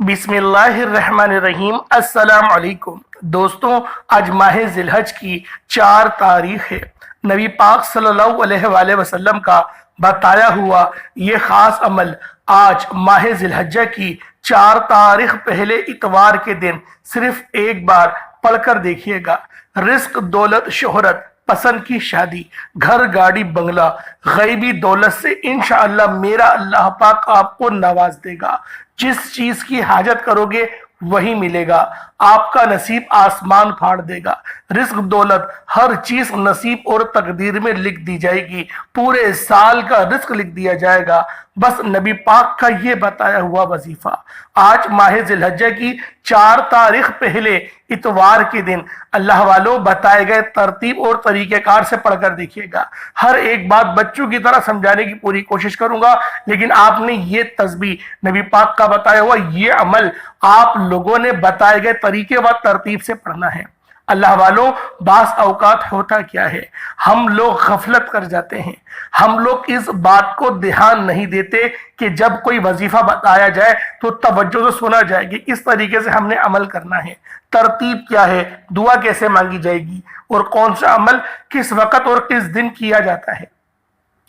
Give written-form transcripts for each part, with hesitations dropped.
بسم اللہ الرحمن الرحیم۔ السلام علیکم دوستوں، آج ماہ ذی الحج کی 4 تاریخ ہے۔ نبی پاک صلی اللہ علیہ وآلہ وسلم کا بتایا ہوا یہ خاص عمل آج ماہ ذی الحجہ کی 4 تاریخ پہلے اتوار کے دن صرف ایک بار پڑھ کر دیکھیے گا۔ رزق، دولت، شہرت، پسند کی شادی، گھر، گاڑی، بنگلہ، غیبی دولت سے انشاءاللہ میرا اللہ پاک آپ کو نواز دے گا۔ جس چیز کی حاجت کرو گے وہی ملے گا۔ آپ کا نصیب آسمان پھاڑ دے گا۔ رزق، دولت، ہر چیز نصیب اور تقدیر میں لکھ دی جائے گی۔ پورے سال کا رزق لکھ دیا جائے گا، بس نبی پاک کا یہ بتایا ہوا وظیفہ۔ آج ماہ ذی الحجہ کی 4 تاریخ پہلے اتوار کے دن اللہ والوں بتائے گئے ترتیب اور طریقہ کار سے پڑھ کر دیکھیے گا۔ ہر ایک بات بچوں کی طرح سمجھانے کی پوری کوشش کروں گا، لیکن آپ نے یہ تسبیح نبی پاک کا بتایا ہوا یہ عمل آپ لوگوں نے بتائے گئے طریقے و ترتیب سے پڑھنا ہے۔ اللہ والوں، بعض اوقات ہوتا کیا ہے، ہم لوگ غفلت کر جاتے ہیں۔ ہم لوگ اس بات کو دھیان نہیں دیتے کہ جب کوئی وظیفہ بتایا جائے تو توجہ سے سنا جائے گی، اس طریقے سے ہم نے عمل کرنا ہے۔ ترتیب کیا ہے، دعا کیسے مانگی جائے گی، اور کون سا عمل کس وقت اور کس دن کیا جاتا ہے۔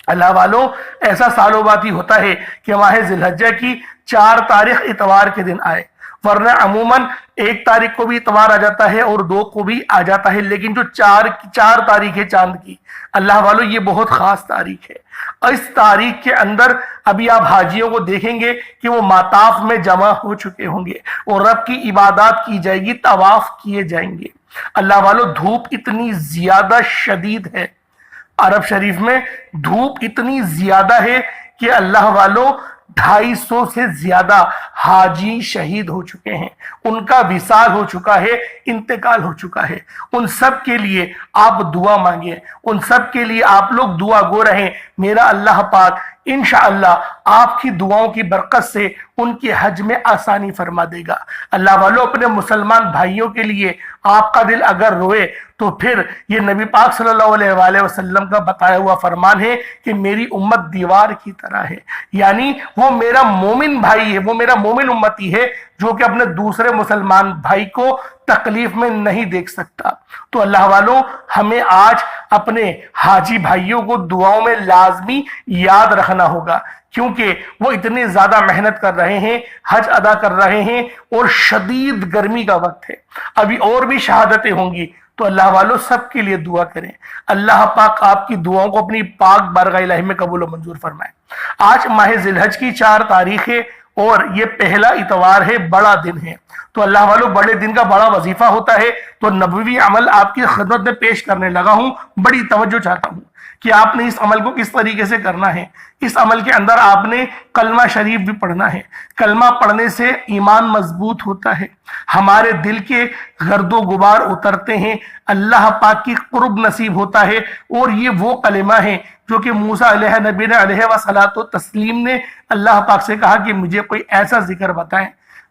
اللہ والوں، ایسا سالوں بعد ہی ہوتا ہے کہ ماہ ذی الحجہ کی 4 تاریخ اتوار کے دن آئے، ورنہ عموماً 1 تاریخ کو بھی اتوار آ جاتا ہے اور 2 کو بھی آ جاتا ہے، لیکن جو 4 تاریخ ہے چاند کی، اللہ والوں یہ بہت خاص تاریخ ہے۔ اس تاریخ کے اندر ابھی آپ حاجیوں کو دیکھیں گے کہ وہ مطاف میں جمع ہو چکے ہوں گے اور رب کی عبادات کی جائے گی، طواف کیے جائیں گے۔ اللہ والوں، دھوپ اتنی زیادہ شدید ہے، عرب شریف میں دھوپ اتنی زیادہ ہے کہ اللہ والوں 250 سے زیادہ حاجی شہید ہو چکے ہیں، ان کا وصال ہو چکا ہے، انتقال ہو چکا ہے۔ ان سب کے لیے آپ دعا مانگیں، ان سب کے لیے آپ لوگ دعا گو رہیں۔ میرا اللہ پاک انشاءاللہ آپ کی دعاؤں کی برکت سے ان کے حج میں آسانی فرما دے گا۔ اللہ والوں، اپنے مسلمان بھائیوں کے لیے آپ کا دل اگر روئے تو پھر یہ نبی پاک صلی اللہ علیہ وآلہ وسلم کا بتایا ہوا فرمان ہے کہ میری امت دیوار کی طرح ہے، یعنی وہ میرا مومن بھائی ہے، وہ میرا مومن امتی ہے جو کہ اپنے دوسرے مسلمان بھائی کو تکلیف میں نہیں دیکھ سکتا۔ تو اللہ والوں، ہمیں آج اپنے حاجی بھائیوں کو دعاؤں میں لازمی یاد رکھنا ہوگا، کیونکہ وہ اتنے زیادہ محنت کر رہے ہیں، حج ادا کر رہے ہیں، اور شدید گرمی کا وقت ہے، ابھی اور بھی شہادتیں ہوں گی۔ تو اللہ والوں، سب کے لیے دعا کریں، اللہ پاک آپ کی دعاؤں کو اپنی پاک بارگاہ الہی میں قبول و منظور فرمائے۔ آج ماہ ذی الحج کی 4 تاریخ ہے اور یہ پہلا اتوار ہے، بڑا دن ہے۔ تو اللہ والوں، بڑے دن کا بڑا وظیفہ ہوتا ہے، تو نبوی عمل آپ کی خدمت میں پیش کرنے لگا ہوں۔ بڑی توجہ چاہتا ہوں کہ آپ نے اس عمل کو کس طریقے سے کرنا ہے۔ اس عمل کے اندر آپ نے کلمہ شریف بھی پڑھنا ہے۔ کلمہ پڑھنے سے ایمان مضبوط ہوتا ہے، ہمارے دل کے گرد و غبار اترتے ہیں، اللہ پاک کی قرب نصیب ہوتا ہے، اور یہ وہ کلمہ ہے جو کہ موسیٰ علیہ نبی نے علیہ وصلاۃ و تسلیم نے اللہ پاک سے کہا کہ مجھے کوئی ایسا ذکر بتائیں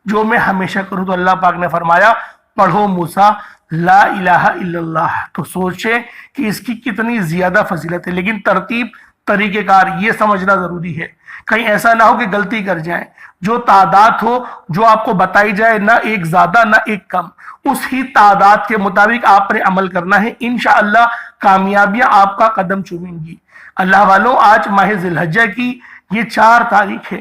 جو میں ہمیشہ کروں۔ تو اللہ پاک نے فرمایا، پڑھو موسیٰ لا الہ الا اللہ۔ تو سوچیں کہ اس کی کتنی زیادہ فضیلت ہے، لیکن ترتیب، طریقہ کار یہ سمجھنا ضروری ہے، کہیں ایسا نہ ہو کہ غلطی کر جائیں۔ جو تعداد ہو، جو آپ کو بتائی جائے، نہ ایک زیادہ نہ ایک کم، اس ہی تعداد کے مطابق آپ نے عمل کرنا ہے، انشاءاللہ کامیابیاں آپ کا قدم چومیں گی۔ اللہ والوں، آج ماہ ذی الحجہ کی یہ 4 تاریخ ہے،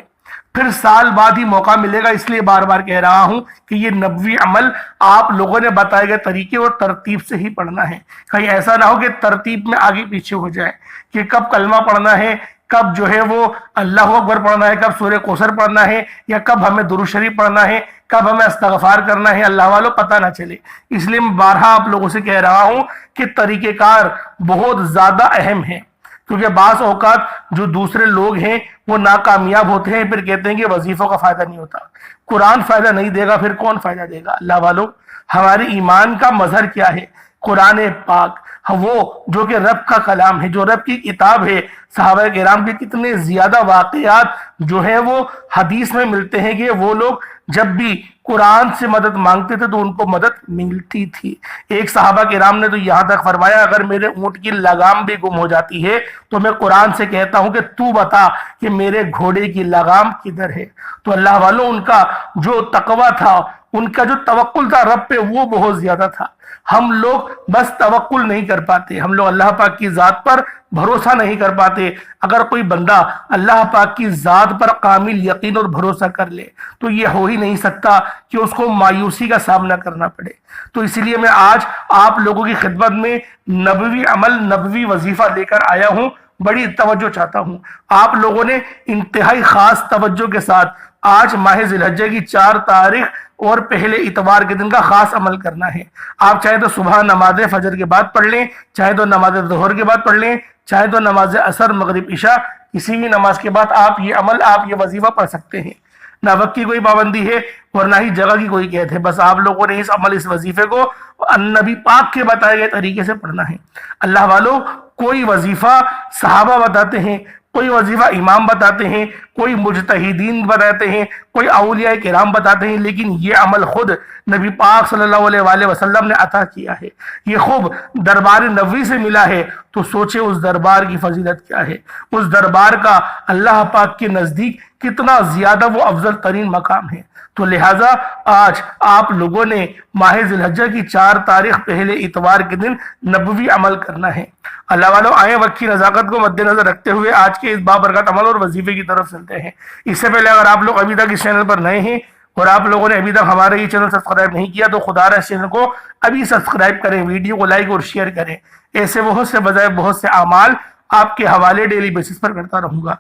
پھر سال بعد ہی موقع ملے گا، اس لیے بار بار کہہ رہا ہوں کہ یہ نبوی عمل آپ لوگوں نے بتائے گئے طریقے اور ترتیب سے ہی پڑھنا ہے، کہیں ایسا نہ ہو کہ ترتیب میں آگے پیچھے ہو جائے کہ کب کلمہ پڑھنا ہے، کب جو ہے وہ اللہ اکبر پڑھنا ہے، کب سورہ کوثر پڑھنا ہے، یا کب ہمیں درود شریف پڑھنا ہے، کب ہمیں استغفار کرنا ہے، اللہ والوں پتہ نہ چلے۔ اس لیے میں بارہا آپ لوگوں سے کہہ رہا ہوں کہ طریقہ کار بہت زیادہ اہم ہے، کیونکہ بعض اوقات جو دوسرے لوگ ہیں وہ ناکامیاب ہوتے ہیں، پھر کہتے ہیں کہ وظیفوں کا فائدہ نہیں ہوتا، قرآن فائدہ نہیں دے گا، پھر کون فائدہ دے گا۔ اللہ والوں، ہماری ایمان کا مظہر کیا ہے؟ قرآن پاک وہ جو کہ رب کا کلام ہے، جو رب کی کتاب ہے۔ صحابہ کرام کے کتنے زیادہ واقعات جو ہیں وہ حدیث میں ملتے ہیں کہ وہ لوگ جب بھی قرآن سے مدد مانگتے تھے تو ان کو مدد ملتی تھی۔ ایک صحابہ کرام نے تو یہاں تک فرمایا، اگر میرے اونٹ کی لگام بھی گم ہو جاتی ہے تو میں قرآن سے کہتا ہوں کہ تو بتا کہ میرے گھوڑے کی لگام کدھر ہے۔ تو اللہ والوں، ان کا جو تقوی تھا، ان کا جو توکل تھا رب پہ، وہ بہت زیادہ تھا۔ ہم لوگ بس توکل نہیں کر پاتے، ہم لوگ اللہ پاک کی ذات پر بھروسہ نہیں کر پاتے۔ اگر کوئی بندہ اللہ پاک کی ذات پر کامل یقین اور بھروسہ کر لے تو یہ ہو ہی نہیں سکتا کہ اس کو مایوسی کا سامنا کرنا پڑے۔ تو اسی لیے میں آج آپ لوگوں کی خدمت میں نبوی عمل، نبوی وظیفہ لے کر آیا ہوں۔ بڑی توجہ چاہتا ہوں آپ لوگوں نے انتہائی خاص توجہ کے ساتھ آج ماہ ذی الحجہ کی 4 تاریخ اور پہلے اتوار کے دن کا خاص عمل کرنا ہے۔ آپ چاہے تو صبح نماز فجر کے بعد پڑھ لیں، چاہے تو نماز ظہر کے بعد پڑھ لیں، چاہے تو نماز عصر، مغرب، عشاء، کسی بھی نماز کے بعد آپ یہ وظیفہ پڑھ سکتے ہیں۔ نہ وقت کی کوئی پابندی ہے اور نہ ہی جگہ کی کوئی قید ہے، بس آپ لوگوں نے اس وظیفے کو نبی پاک کے بتائے گئے طریقے سے پڑھنا ہے۔ اللہ والوں، کوئی وظیفہ صحابہ بتاتے ہیں، کوئی وظیفہ امام بتاتے ہیں، کوئی مجتہدین بتاتے ہیں، کوئی اولیاء کرام بتاتے ہیں، لیکن یہ عمل خود نبی پاک صلی اللہ علیہ وآلہ وسلم نے عطا کیا ہے، یہ خوب دربار نبوی سے ملا ہے۔ تو سوچے اس دربار کی فضیلت کیا ہے، اس دربار کا اللہ پاک کے نزدیک کتنا زیادہ وہ افضل ترین مقام ہے۔ تو لہٰذا آج آپ لوگوں نے ماہ ذی الحجہ کی 4 تاریخ پہلے اتوار کے دن نبوی عمل کرنا ہے۔ اللہ والوں، آئیں وقت کی نزاکت کو مد نظر رکھتے ہوئے آج کے اس بابرکت عمل اور وظیفے کی طرف چلتے ہیں۔ اس سے پہلے اگر آپ لوگ ابھی تک اس چینل پر نئے ہیں اور آپ لوگوں نے ابھی تک ہمارا یہ چینل سبسکرائب نہیں کیا تو خدا را اس چینل کو ابھی سبسکرائب کریں، ویڈیو کو لائک اور شیئر کریں۔ ایسے بہت سے بجائے بہت سے اعمال آپ کے حوالے ڈیلی بیسس پر کرتا رہوں گا۔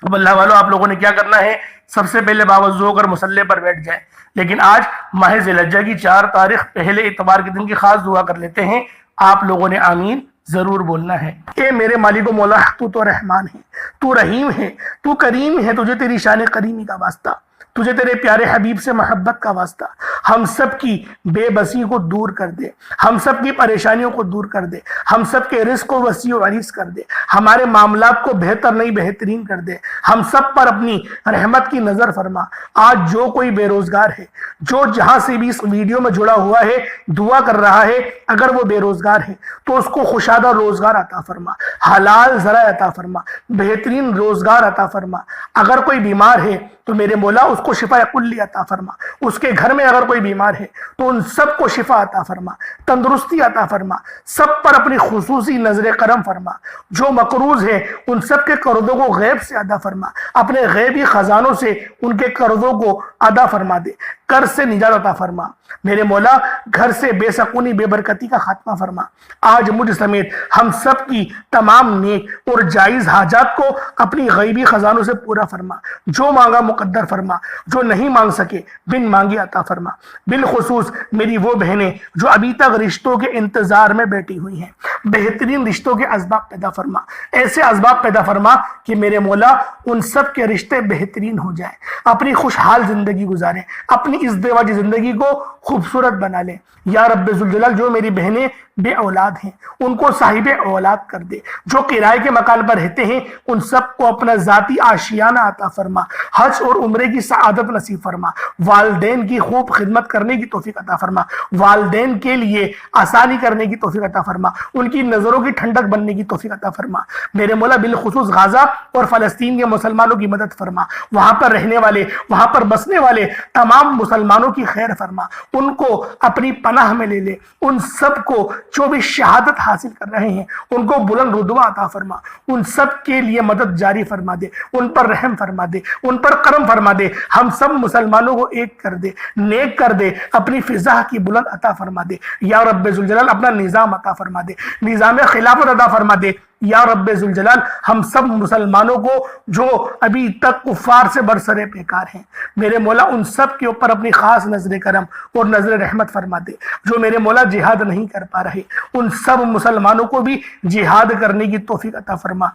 اب اللہ والوں، آپ لوگوں نے کیا کرنا ہے؟ سب سے پہلے باوضو ہو کر مصلی پر بیٹھ جائیں۔ لیکن آج ماہ ذی الحجہ کی 4 تاریخ پہلے اتوار کے دن کی خاص دعا کر لیتے ہیں۔ آپ لوگوں نے آمین ضرور بولنا ہے۔ اے میرے مالک و مولا، تو رحمان ہے، تو رحیم ہے، تو کریم ہے، تجھے تیری شان کریمی کا واسطہ، تجھے تیرے پیارے حبیب سے محبت کا واسطہ۔ ہم سب کی بے بسی کو دور کر دے، ہم سب کی پریشانیوں کو دور کر دے، ہم سب کے رزق کو وسیع و عریض کر دے، ہمارے معاملات کو بہتر نہیں بہترین کر دے، ہم سب پر اپنی رحمت کی نظر فرما۔ آج جو کوئی بے روزگار ہے، جو جہاں سے بھی اس ویڈیو میں جڑا ہوا ہے، دعا کر رہا ہے، اگر وہ بے روزگار ہے تو اس کو خوشادہ روزگار عطا فرما، حلال ذرائع عطا فرما، بہترین روزگار عطا فرما۔ اگر کوئی بیمار ہے تو میرے مولا اس کو شفا کلی عطا فرما۔ اس کے گھر میں اگر کوئی بیمار ہے تو ان سب کو شفا عطا فرما، تندرستی عطا فرما، سب پر اپنی خصوصی نظر کرم فرما۔ جو مقروض ہے ان سب کے قرضوں کو غیب سے ادا فرما، اپنے غیبی خزانوں سے ان کے قرضوں کو ادا فرما دے، قرض سے نجات عطا فرما۔ میرے مولا گھر سے بے سکونی بے برکتی کا خاتمہ فرما۔ آج مجھ سمیت ہم سب کی تمام نیک اور جائز حاجات کو اپنی غیبی خزانوں سے پورا فرما۔ جو مانگا مقدر فرما، جو نہیں مانگ سکے بن مانگے عطا فرما۔ بالخصوص میری وہ بہنیں جو ابھی تک رشتوں کے انتظار میں بیٹھی ہوئی ہیں، بہترین رشتوں کے اسباب پیدا فرما، ایسے اسباب پیدا فرما کہ میرے مولا ان سب کے رشتے بہترین ہو جائیں، اپنی خوشحال زندگی گزاریں، اپنی اس دیواجی زندگی کو خوبصورت بنا لیں۔ یا رب ذوالجلال، جو میری بہنیں بے اولاد ہیں ان کو صاحب اولاد کر دے، جو کرائے کے مکان پر رہتے ہیں ان سب کو اپنا ذاتی آشیانہ عطا فرما، حج اور عمرے کی سعادت نصیب فرما، والدین کی خوب خدمت کرنے کی توفیق عطا فرما، والدین کے لیے آسانی کرنے کی توفیق عطا فرما، ان کی نظروں کی ٹھنڈک بننے کی توفیق عطا فرما۔ میرے مولا بالخصوص غزہ اور فلسطین کے مسلمانوں کی مدد فرما، وہاں پر رہنے والے، وہاں پر بسنے والے تمام مسلمانوں کی خیر فرما، ان کو اپنی پناہ میں لے لے، ان سب کو جو بھی شہادت حاصل کر رہے ہیں ان کو بلند رتبہ عطا فرما، ان سب کے لیے مدد جاری فرما دے، ان پر رحم فرما دے، ان پر کرم فرما دے، ہم سب مسلمانوں کو ایک کر دے، نیک کر دے، اپنی فضا کی بلند عطا فرما دے۔ یا رب ذوالجلال اپنا نظام عطا فرما دے، نظام خلافت عطا فرما دے۔ یا رب ذوالجلال ہم سب مسلمانوں کو جو ابھی تک کفار سے برسرے پیکار ہیں، میرے مولا ان سب کے اوپر اپنی خاص نظر کرم اور نظر رحمت فرما دے۔ جو میرے مولا جہاد نہیں کر پا رہے ان سب مسلمانوں کو بھی جہاد کرنے کی توفیق عطا فرما۔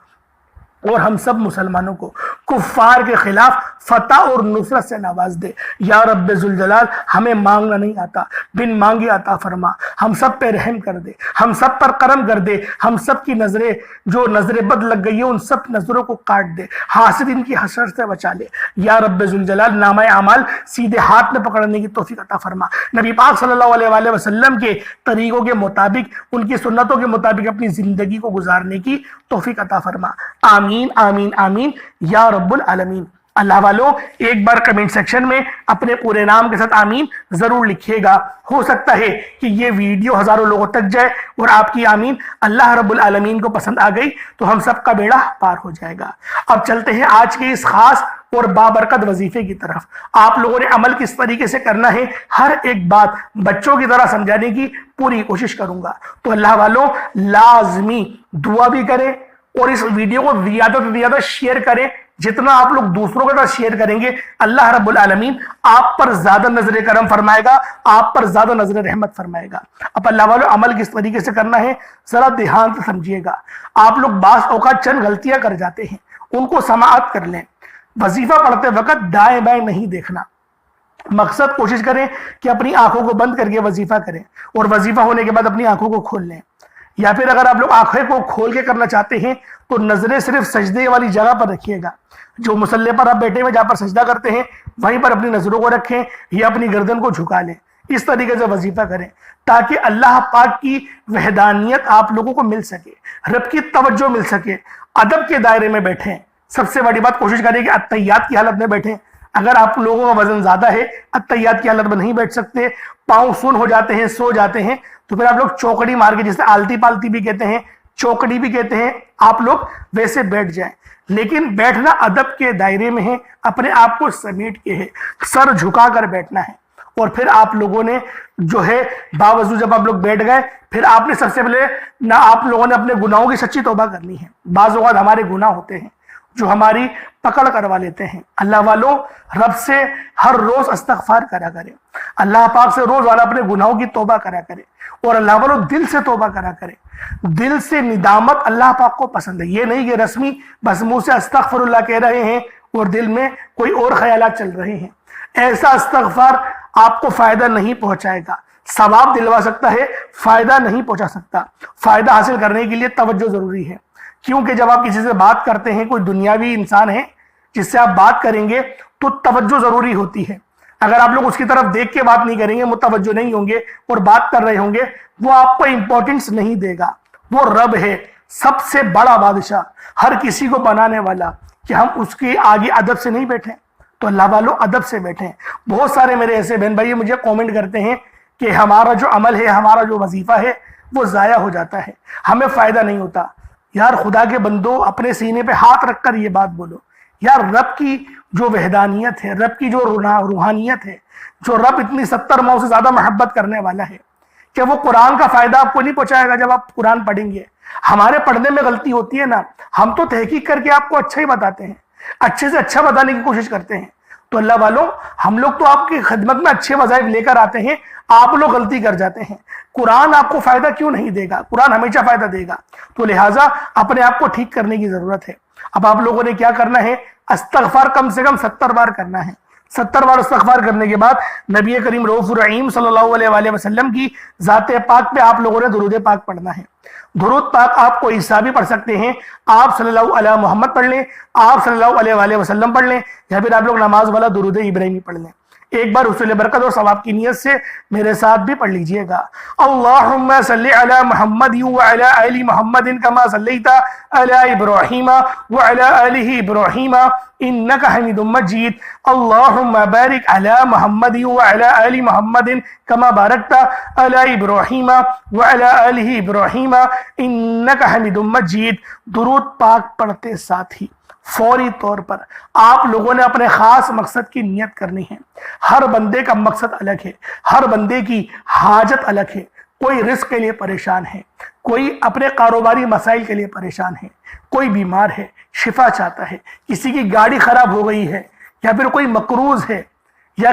اور ہم سب مسلمانوں کو کفار کے خلاف فتح اور نصرت سے نواز دے۔ یا رب ذوالجلال، ہمیں مانگنا نہیں آتا، بن مانگے عطا فرما، ہم سب پہ رحم کر دے، ہم سب پر کرم کر دے، ہم سب کی نظریں جو نظر بد لگ گئی ہے ان سب نظروں کو کاٹ دے، حاسدین کی حسرت سے بچا لے۔ یا رب ذوالجلال، نامہ اعمال سیدھے ہاتھ میں پکڑنے کی توفیق عطا فرما، نبی پاک صلی اللہ علیہ وآلہ وسلم کے طریقوں کے مطابق، ان کی سنتوں کے مطابق اپنی زندگی کو گزارنے کی توفیق عطا فرما۔ آمین آمین آمین یا رب العالمین۔ اللہ والوں، ایک بار کمنٹ سیکشن میں اپنے پورے نام کے ساتھ آمین ضرور لکھیے گا۔ ہو سکتا ہے کہ یہ ویڈیو ہزاروں لوگوں تک جائے اور آپ کی آمین اللہ رب العالمین کو پسند آ گئی تو ہم سب کا بیڑا پار ہو جائے گا۔ اب چلتے ہیں آج کے اس خاص اور بابرکت وظیفے کی طرف۔ آپ لوگوں نے عمل کس طریقے سے کرنا ہے، ہر ایک بات بچوں کی طرح سمجھانے کی پوری کوشش کروں گا۔ تو اللہ والوں، لازمی دعا بھی کریں اور اس ویڈیو کو زیادہ سے زیادہ شیئر کریں۔ جتنا آپ لوگ دوسروں کے ساتھ شیئر کریں گے، اللہ رب العالمین آپ پر زیادہ نظر کرم فرمائے گا، آپ پر زیادہ نظر رحمت فرمائے گا۔ اب اللہ والوں، عمل کس طریقے سے کرنا ہے ذرا دھیان سے سمجھیے گا۔ آپ لوگ بعض اوقات چند غلطیاں کر جاتے ہیں، ان کو سماعت کر لیں۔ وظیفہ پڑھتے وقت دائیں بائیں نہیں دیکھنا۔ مقصد کوشش کریں کہ اپنی آنکھوں کو بند کر کے وظیفہ کریں اور وظیفہ ہونے کے بعد اپنی آنکھوں کو کھول لیں، یا پھر اگر آپ لوگ آنکھیں کو کھول کے کرنا چاہتے ہیں تو نظریں صرف سجدے والی جگہ پر رکھیے گا۔ جو مصلی پر آپ بیٹھے ہوئے جہاں پر سجدہ کرتے ہیں وہیں پر اپنی نظروں کو رکھیں یا اپنی گردن کو جھکا لیں۔ اس طریقے سے وظیفہ کریں تاکہ اللہ پاک کی وحدانیت آپ لوگوں کو مل سکے، رب کی توجہ مل سکے۔ ادب کے دائرے میں بیٹھیں۔ سب سے بڑی بات، کوشش کریں کہ اتحیات کی حالت میں بیٹھیں۔ اگر آپ لوگوں کا وزن زیادہ ہے، اتحیات کی حالت میں نہیں بیٹھ سکتے، پاؤں سن ہو جاتے ہیں، سو جاتے ہیں، تو پھر آپ لوگ چوکڑی مار کے، جسے آلتی پالتی بھی کہتے ہیں، چوکڑی بھی کہتے ہیں، آپ لوگ ویسے بیٹھ جائیں۔ لیکن بیٹھنا ادب کے دائرے میں ہے، اپنے آپ کو سمیٹ کے ہے، سر جھکا کر بیٹھنا ہے۔ اور پھر آپ لوگوں نے جو ہے باوضو جب آپ لوگ بیٹھ گئے، پھر آپ نے سب سے پہلے نہ آپ لوگوں نے اپنے گناہوں کی سچی توبہ کرنی ہے۔ بعض اوقات ہمارے گناہ ہوتے ہیں جو ہماری پکڑ کروا لیتے ہیں۔ اللہ والوں، رب سے ہر روز استغفار کرا کرے، اللہ پاک سے روزانہ اپنے گناہوں کی توبہ کرا کرے، اور اللہ والوں دل سے توبہ کرا کرے۔ دل سے ندامت اللہ پاک کو پسند ہے، یہ نہیں کہ رسمی بس منہ سے استغفر اللہ کہہ رہے ہیں اور دل میں کوئی اور خیالات چل رہے ہیں۔ ایسا استغفار آپ کو فائدہ نہیں پہنچائے گا، ثواب دلوا سکتا ہے، فائدہ نہیں پہنچا سکتا۔ فائدہ حاصل کرنے کے لیے توجہ ضروری ہے، کیونکہ جب آپ کسی سے بات کرتے ہیں، کوئی دنیاوی انسان ہے جس سے آپ بات کریں گے تو توجہ ضروری ہوتی ہے۔ اگر آپ لوگ اس کی طرف دیکھ کے بات نہیں کریں گے، متوجہ نہیں ہوں گے اور بات کر رہے ہوں گے، وہ آپ کو امپورٹنس نہیں دے گا۔ وہ رب ہے، سب سے بڑا بادشاہ، ہر کسی کو بنانے والا، کہ ہم اس کے آگے ادب سے نہیں بیٹھیں۔ تو اللہ والوں، ادب سے بیٹھیں۔ بہت سارے میرے ایسے بہن بھائی مجھے کومنٹ کرتے ہیں کہ ہمارا جو عمل ہے، ہمارا جو وظیفہ ہے وہ ضائع ہو جاتا ہے، ہمیں فائدہ نہیں ہوتا۔ یار خدا کے بندو، اپنے سینے پہ ہاتھ رکھ کر یہ بات بولو، یار رب کی جو وحدانیت ہے، رب کی جو روحانیت ہے، جو رب اتنی 70 ماؤں سے زیادہ محبت کرنے والا ہے، کہ وہ قرآن کا فائدہ آپ کو نہیں پہنچائے گا جب آپ قرآن پڑھیں گے۔ ہمارے پڑھنے میں غلطی ہوتی ہے نا، ہم تو تحقیق کر کے آپ کو اچھا ہی بتاتے ہیں، اچھے سے اچھا بتانے کی کوشش کرتے ہیں۔ تو اللہ والوں، ہم لوگ تو آپ کی خدمت میں اچھے وظائف لے کر آتے ہیں، آپ لوگ غلطی کر جاتے ہیں۔ قرآن آپ کو فائدہ کیوں نہیں دے گا؟ قرآن ہمیشہ فائدہ دے گا۔ تو لہٰذا اپنے آپ کو ٹھیک کرنے کی ضرورت ہے۔ اب آپ لوگوں نے کیا کرنا ہے؟ استغفار کم سے کم 70 بار کرنا ہے۔ 70 بار استغفار کرنے کے بعد نبی کریم رؤوف الرحیم صلی اللہ علیہ وآلہ وسلم کی ذات پاک پہ آپ لوگوں نے درود پاک پڑھنا ہے۔ درود پاک آپ کو عیسیٰ بھی پڑھ سکتے ہیں، آپ صلی اللہ علیہ محمد پڑھ لیں، آپ صلی اللہ علیہ وآلہ وسلم پڑھ لیں، یا پھر آپ لوگ نماز والا درود ابراہیمی پڑھ لیں۔ ایک بار حصول برکت اور ثواب کی نیت سے میرے ساتھ بھی پڑھ لیجئے گا۔ اللہم صلی علی محمد وعلی آل محمد کما صلیت علی ابراہیم وعلی آل ابراہیم انک حمید مجید۔ اللہم بارک علی محمد وعلی آل محمد کما بارکت علی ابراہیم وعلی آل ابراہیم انک حمید مجید۔ درود پاک پڑھتے ساتھ ہی فوری طور پر آپ لوگوں نے اپنے خاص مقصد کی نیت کرنی ہے۔ ہر بندے کا مقصد الگ ہے، ہر بندے کی حاجت الگ ہے۔ کوئی رزق کے لیے پریشان ہے، کوئی اپنے کاروباری مسائل کے لیے پریشان ہے، کوئی بیمار ہے، شفا چاہتا ہے، کسی کی گاڑی خراب ہو گئی ہے، یا پھر کوئی مقروض ہے، یا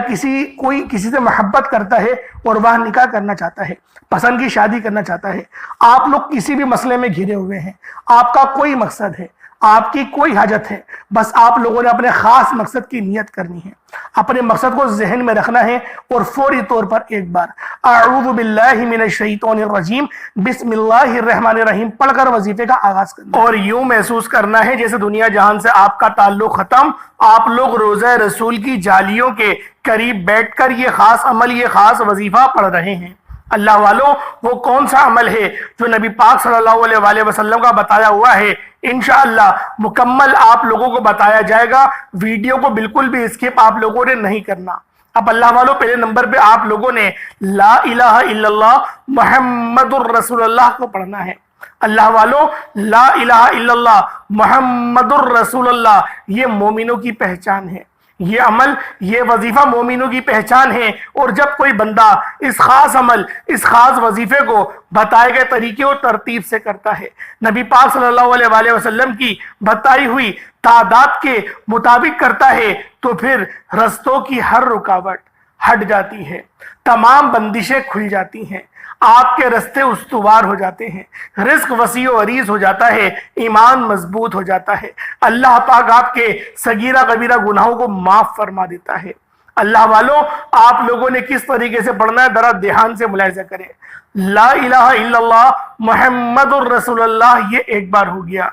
کوئی کسی سے محبت کرتا ہے اور وہ نکاح کرنا چاہتا ہے، پسند کی شادی کرنا چاہتا ہے۔ آپ لوگ کسی بھی مسئلے میں گھرے ہوئے ہیں، آپ کا کوئی مقصد ہے، آپ کی کوئی حاجت ہے، بس آپ لوگوں نے اپنے خاص مقصد کی نیت کرنی ہے، اپنے مقصد کو ذہن میں رکھنا ہے اور فوری طور پر ایک بار اعوذ باللہ من الشیطان الرجیم بسم اللہ الرحمن الرحیم پڑھ کر وظیفے کا آغاز کرنا اور یوں محسوس کرنا ہے جیسے دنیا جہان سے آپ کا تعلق ختم، آپ لوگ روضہ رسول کی جالیوں کے قریب بیٹھ کر یہ خاص عمل، یہ خاص وظیفہ پڑھ رہے ہیں۔ اللہ والوں، وہ کون سا عمل ہے جو نبی پاک صلی اللہ علیہ وآلہ وسلم کا بتایا ہوا ہے؟ انشاءاللہ مکمل آپ لوگوں کو بتایا جائے گا، ویڈیو کو بالکل بھی اسکپ آپ لوگوں نے نہیں کرنا۔ اب اللہ والوں، پہلے نمبر پہ آپ لوگوں نے لا الہ الا اللہ محمد الرسول اللہ کو پڑھنا ہے۔ اللہ والوں، لا الہ الا اللہ محمد الرسول اللہ یہ مومنوں کی پہچان ہے، یہ عمل، یہ وظیفہ مومنوں کی پہچان ہے۔ اور جب کوئی بندہ اس خاص عمل، اس خاص وظیفے کو بتائے گئے طریقے اور ترتیب سے کرتا ہے، نبی پاک صلی اللہ علیہ وآلہ وسلم کی بتائی ہوئی تعداد کے مطابق کرتا ہے، تو پھر رستوں کی ہر رکاوٹ ہٹ جاتی ہے، تمام بندشیں کھل جاتی ہیں، آپ کے رستے استوار ہو جاتے ہیں، رزق وسیع و عریض ہو جاتا ہے، ایمان مضبوط ہو جاتا ہے، اللہ پاک آپ کے صغیرہ کبیرہ گناہوں کو معاف فرما دیتا ہے۔ اللہ والوں، آپ لوگوں نے کس طریقے سے پڑھنا ہے ذرا دھیان سے ملاحظہ کریں۔ لا الہ الا اللہ محمد الرسول اللہ یہ ایک بار ہو گیا،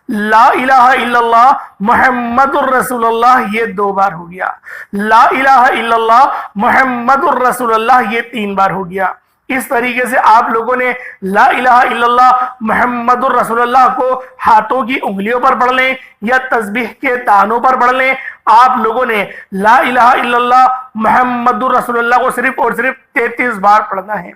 لا الہ الا اللہ محمد الرسول اللہ یہ 2 بار ہو گیا، لا الہ الا اللہ محمد الرسول اللہ یہ 3 بار ہو گیا۔ اس طریقے سے آپ لوگوں نے لا الہ الا اللہ محمد الرسول اللہ کو ہاتھوں کی انگلیوں پر پڑھ لیں یا تسبیح کے دانوں پر پڑھ لیں۔ آپ لوگوں نے لا الہ الا اللہ محمد الرسول اللہ کو صرف اور صرف 33 بار پڑھنا ہے۔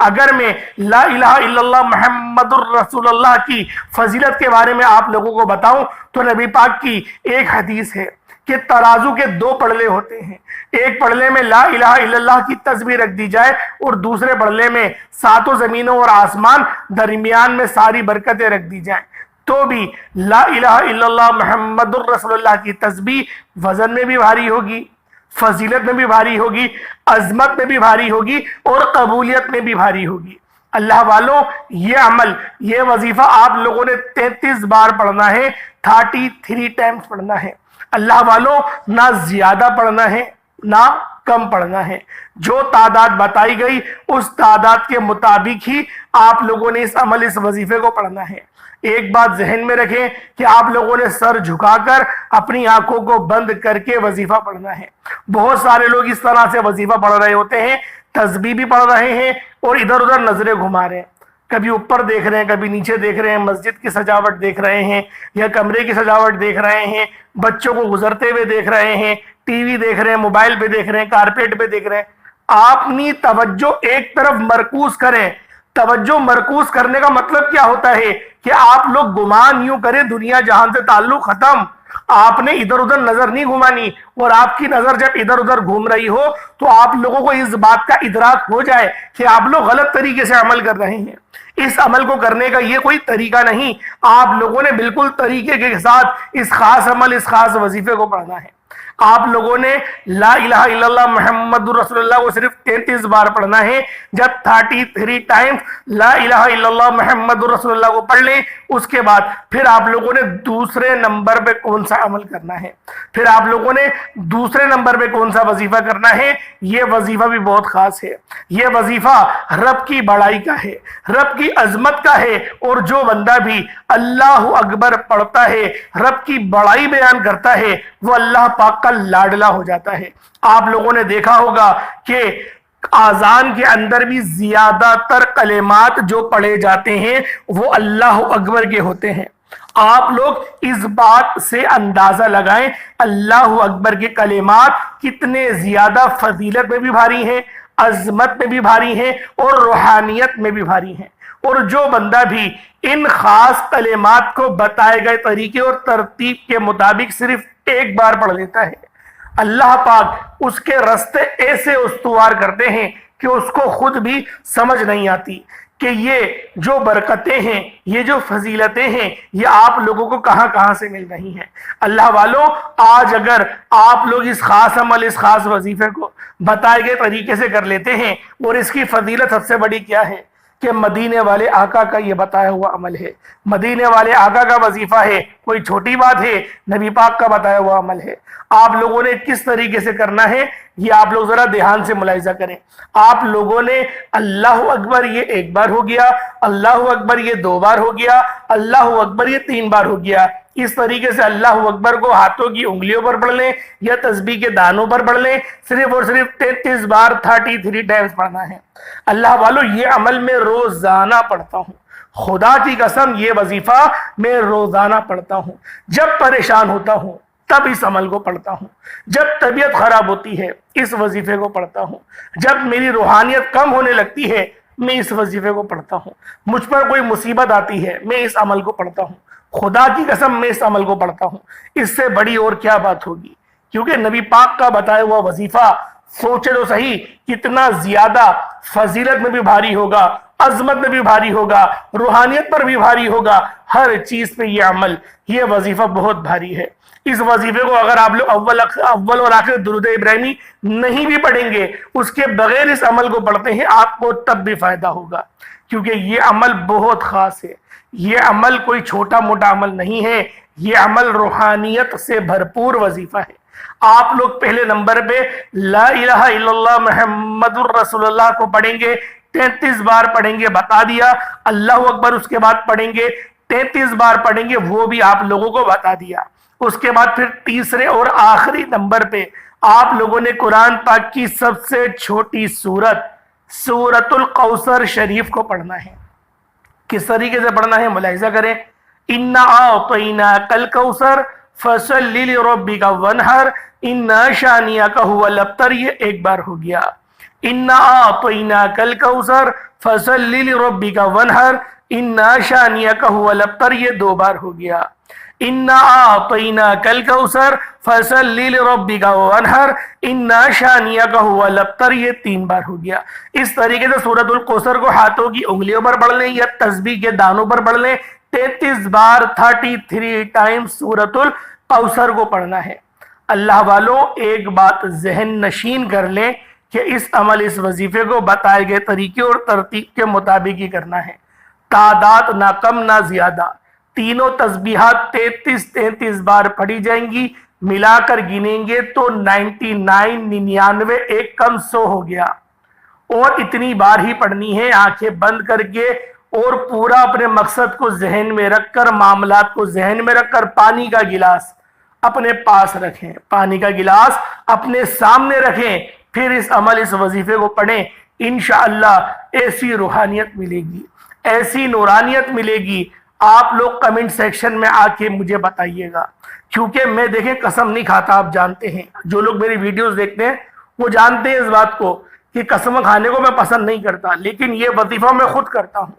اگر میں لا الہ الا اللہ محمد الرسول اللہ کی فضیلت کے بارے میں آپ لوگوں کو بتاؤں تو نبی پاک کی ایک حدیث ہے کہ ترازو کے 2 پڑلے ہوتے ہیں، ایک پڑلے میں لا الہ الا اللہ کی تسبیح رکھ دی جائے اور دوسرے پڑلے میں 7 زمینوں اور آسمان، درمیان میں ساری برکتیں رکھ دی جائیں، تو بھی لا الہ الا اللہ محمد الرسول اللہ کی تسبیح وزن میں بھی بھاری ہوگی، فضیلت میں بھی بھاری ہوگی، عظمت میں بھی بھاری ہوگی اور قبولیت میں بھی بھاری ہوگی۔ اللہ والوں، یہ عمل، یہ وظیفہ آپ لوگوں نے 33 بار پڑھنا ہے، 33 ٹائمز پڑھنا ہے۔ اللہ والوں، نہ زیادہ پڑھنا ہے نہ کم پڑھنا ہے، جو تعداد بتائی گئی اس تعداد کے مطابق ہی آپ لوگوں نے اس عمل، اس وظیفے کو پڑھنا ہے۔ ایک بات ذہن میں رکھیں کہ آپ لوگوں نے سر جھکا کر اپنی آنکھوں کو بند کر کے وظیفہ پڑھنا ہے۔ بہت سارے لوگ اس طرح سے وظیفہ پڑھ رہے ہوتے ہیں، تسبیح بھی پڑھ رہے ہیں اور ادھر ادھر نظریں گھما رہے ہیں، کبھی اوپر دیکھ رہے ہیں، کبھی نیچے دیکھ رہے ہیں، مسجد کی سجاوٹ دیکھ رہے ہیں یا کمرے کی سجاوٹ دیکھ رہے ہیں، بچوں کو گزرتے ہوئے دیکھ رہے ہیں، ٹی وی دیکھ رہے ہیں، موبائل پہ دیکھ رہے ہیں، کارپیٹ پہ دیکھ رہے ہیں۔ اپنی توجہ ایک طرف مرکوز کریں۔ توجہ مرکوز کرنے کا مطلب کیا ہوتا ہے کہ آپ لوگ گمان یوں کریں دنیا جہان سے تعلق ختم، آپ نے ادھر ادھر نظر نہیں گھمانی، اور آپ کی نظر جب ادھر ادھر گھوم رہی ہو تو آپ لوگوں کو اس بات کا ادراک ہو جائے کہ آپ لوگ غلط طریقے سے عمل کر رہے ہیں۔ اس عمل کو کرنے کا یہ کوئی طریقہ نہیں، آپ لوگوں نے بالکل طریقے کے ساتھ اس خاص عمل، اس خاص وظیفے کو پڑھنا ہے۔ آپ لوگوں نے لا الہ الا اللہ محمد رسول اللہ کو صرف 33 بار پڑھنا ہے۔ جب 33 ٹائمز لا الہ الا اللہ محمد رسول اللہ کو پڑھ لیں، اس کے بعد پھر آپ لوگوں نے دوسرے نمبر پہ کون سا عمل کرنا ہے، پھر آپ لوگوں نے دوسرے نمبر پہ کون سا وظیفہ کرنا ہے۔ یہ وظیفہ بھی بہت خاص ہے، یہ وظیفہ رب کی بڑائی کا ہے، رب کی عظمت کا ہے، اور جو بندہ بھی اللہ اکبر پڑھتا ہے، رب کی بڑائی بیان کرتا ہے، وہ اللہ پاک کا لاڈلا ہو جاتا ہے۔ آپ لوگوں نے دیکھا ہوگا کہ آذان کے اندر بھی زیادہ تر کلمات جو پڑھے جاتے ہیں وہ اللہ اکبر کے ہوتے ہیں۔ آپ لوگ اس بات سے اندازہ لگائیں اللہ اکبر کے کلمات کتنے زیادہ فضیلت میں بھی بھاری ہیں، عظمت میں بھی بھاری ہیں اور روحانیت میں بھی بھاری ہیں۔ اور جو بندہ بھی ان خاص کلمات کو بتائے گئے طریقے اور ترتیب کے مطابق صرف ایک بار پڑھ لیتا ہے، اللہ پاک اس کے رستے ایسے استوار کرتے ہیں کہ اس کو خود بھی سمجھ نہیں آتی کہ یہ جو برکتیں ہیں، یہ جو فضیلتیں ہیں، یہ آپ لوگوں کو کہاں کہاں سے مل رہی ہیں۔ اللہ والوں، آج اگر آپ لوگ اس خاص عمل، اس خاص وظیفے کو بتائے گئے طریقے سے کر لیتے ہیں، اور اس کی فضیلت سب سے بڑی کیا ہے کہ مدینے والے آقا کا یہ بتایا ہوا عمل ہے، مدینے والے آقا کا وظیفہ ہے، کوئی چھوٹی بات ہے، نبی پاک کا بتایا ہوا عمل ہے۔ آپ لوگوں نے کس طریقے سے کرنا ہے یہ آپ لوگ ذرا دھیان سے ملاحظہ کریں۔ آپ لوگوں نے اللہ اکبر یہ ایک بار ہو گیا، اللہ اکبر یہ 2 بار ہو گیا، اللہ اکبر یہ 3 بار ہو گیا۔ اس طریقے سے اللہ اکبر کو ہاتھوں کی انگلیوں پر پڑھ لیں یا تسبیح کے دانوں پر پڑھ لیں، صرف اور صرف 33 بار 33 ٹائمز پڑھنا ہے۔ اللہ والو یہ عمل میں روزانہ پڑھتا ہوں، خدا کی قسم یہ وظیفہ میں روزانہ پڑھتا ہوں۔ جب پریشان ہوتا ہوں تب اس عمل کو پڑھتا ہوں، جب طبیعت خراب ہوتی ہے اس وظیفے کو پڑھتا ہوں، جب میری روحانیت کم ہونے لگتی ہے میں اس وظیفے کو پڑھتا ہوں، مجھ پر کوئی مصیبت آتی ہے میں اس عمل کو پڑھتا ہوں، خدا کی قسم میں اس عمل کو پڑھتا ہوں۔ اس سے بڑی اور کیا بات ہوگی، کیونکہ نبی پاک کا بتایا ہوا وظیفہ سوچے تو صحیح کتنا زیادہ فضیلت میں بھی بھاری ہوگا، عظمت میں بھی بھاری ہوگا، روحانیت پر بھی بھاری ہوگا، ہر چیز پہ یہ عمل یہ وظیفہ بہت بھاری ہے۔ اس وظیفے کو اگر آپ لوگ اول اور آخر درود ابراہیمی نہیں بھی پڑھیں گے، اس کے بغیر اس عمل کو پڑھتے ہیں آپ کو تب بھی فائدہ ہوگا، کیونکہ یہ عمل بہت خاص ہے۔ یہ عمل کوئی چھوٹا موٹا عمل نہیں ہے، یہ عمل روحانیت سے بھرپور وظیفہ ہے۔ آپ لوگ پہلے نمبر پہ لا الہ الا اللہ محمد الرسول اللہ کو پڑھیں گے، 33 بار پڑھیں گے، بتا دیا۔ اللہ اکبر اس کے بعد پڑھیں گے، 33 بار پڑھیں گے، وہ بھی آپ لوگوں کو بتا دیا۔ اس کے بعد پھر تیسرے اور آخری نمبر پہ آپ لوگوں نے قرآن پاک کی سب سے چھوٹی سورت القوثر شریف کو پڑھنا ہے۔ کس طریقے سے پڑھنا ہے ملاحظہ کریں۔ اِنَّا أَعْطَيْنَاكَ الْكَوْثَرَ فَصَلِّ لِرَبِّكَ وَانْحَرْ إِنَّ شَانِئَكَ هُوَ الْأَبْتَرُ یہ ایک بار ہو گیا۔ اِنَّا أَعْطَيْنَاكَ الْكَوْثَرَ فَصَلِّ لِرَبِّكَ وَانْحَرْ إِنَّ شَانِئَكَ هُوَ الْأَبْتَرُ یہ 2 بار ہو گیا۔ اِنَّا أَعْطَيْنَاكَ الْكَوْثَرَ فَصَلِّ لِرَبِّكَ وَانْحَرْ إِنَّ شَانِئَكَ هُوَ الْأَبْتَرُ یہ 3 بار ہو گیا۔ اس طریقے سے سورۃ القوثر کو ہاتھوں کی انگلیوں پر پڑھ لیں یا تسبیح کے دانوں پر پڑھ لیں، 33 بار 33 ٹائم سورۃ القوثر کو پڑھنا ہے۔ اللہ والوں ایک بات ذہن نشین کر لیں کہ اس عمل اس وظیفے کو بتائے گئے طریقے اور ترتیب کے مطابق ہی کرنا ہے، تعداد نہ کم نہ زیادہ۔ تینوں تسبیحات 33 بار پڑھی جائیں گی، ملا کر گنیں گے تو 99 ایک کم 100 ہو گیا، اور اتنی بار ہی پڑھنی ہے آنکھیں بند کر کے، اور پورا اپنے مقصد کو ذہن میں رکھ کر، معاملات کو ذہن میں رکھ کر پانی کا گلاس اپنے پاس رکھیں، پانی کا گلاس اپنے سامنے رکھیں، پھر اس عمل اس وظیفے کو پڑھیں۔ انشاءاللہ ایسی روحانیت ملے گی، ایسی نورانیت ملے گی، آپ لوگ کمنٹ سیکشن میں آ کے مجھے بتائیے گا، کیونکہ میں دیکھیں قسم نہیں کھاتا، آپ جانتے ہیں، جو لوگ میری ویڈیوز دیکھتے ہیں وہ جانتے ہیں اس بات کو کہ قسم کھانے کو میں پسند نہیں کرتا، لیکن یہ وظیفہ میں خود کرتا ہوں،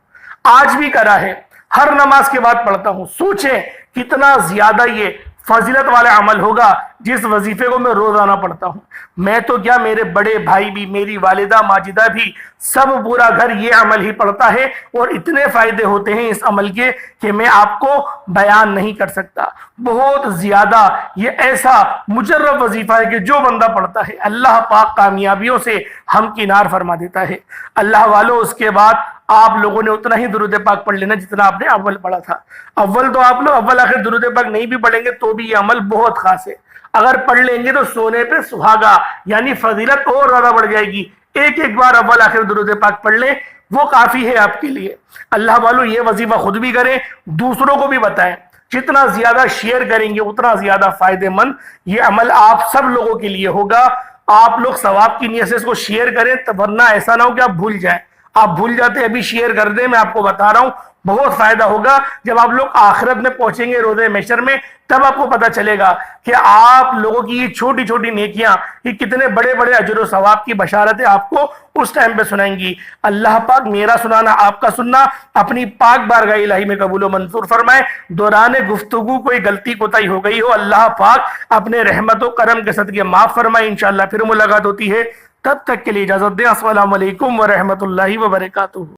آج بھی کرا ہے، ہر نماز کے بعد پڑھتا ہوں۔ سوچیں کتنا زیادہ یہ فضیلت والا عمل ہوگا جس وظیفے کو میں روزانہ پڑھتا ہوں۔ میں تو کیا، میرے بڑے بھائی بھی، میری والدہ ماجدہ بھی، سب پورا گھر یہ عمل ہی پڑھتا ہے، اور اتنے فائدے ہوتے ہیں اس عمل کے کہ میں آپ کو بیان نہیں کر سکتا۔ بہت زیادہ یہ ایسا مجرب وظیفہ ہے کہ جو بندہ پڑھتا ہے اللہ پاک کامیابیوں سے ہمکنار فرما دیتا ہے۔ اللہ والوں اس کے بعد آپ لوگوں نے اتنا ہی درود پاک پڑھ لینا جتنا آپ نے اول پڑھا تھا۔ اول تو آپ لوگ اول آخر درود پاک نہیں بھی پڑھیں گے تو بھی یہ عمل بہت خاص ہے، اگر پڑھ لیں گے تو سونے پہ سہاگا، یعنی فضیلت اور زیادہ بڑھ جائے گی۔ ایک بار اول آخر درود پاک پڑھ لیں، وہ کافی ہے آپ کے لیے۔ اللہ والوں یہ وظیفہ خود بھی کریں، دوسروں کو بھی بتائیں، جتنا زیادہ شیئر کریں گے اتنا زیادہ فائدہ مند یہ عمل آپ سب لوگوں کے لیے ہوگا۔ آپ لوگ ثواب کی نیت سے اس کو شیئر کریں، ورنہ ایسا نہ ہو کہ آپ بھول جائیں۔ آپ بھول جاتے ابھی شیئر کر دیں، میں آپ کو بتا رہا ہوں بہت فائدہ ہوگا۔ جب آپ لوگ آخرت میں پہنچیں گے روز محشر میں، تب آپ کو پتا چلے گا کہ آپ لوگوں کی یہ چھوٹی چھوٹی نیکیاں یہ کتنے بڑے بڑے اجر و ثواب کی بشارتیں آپ کو اس ٹائم پہ سنائیں گی۔ اللہ پاک میرا سنانا، آپ کا سننا اپنی پاک بارگاہ الہی میں قبول و منظور فرمائے۔ دوران گفتگو کوئی غلطی کوتاہی ہو گئی ہو، اللہ پاک اپنے رحمت و کرم کے صدقے معاف فرمائے۔ انشاءاللہ پھر ملاقات ہوتی ہے، تب تک کے لیے اجازت دیں۔ السلام علیکم ورحمۃ اللہ وبرکاتہ۔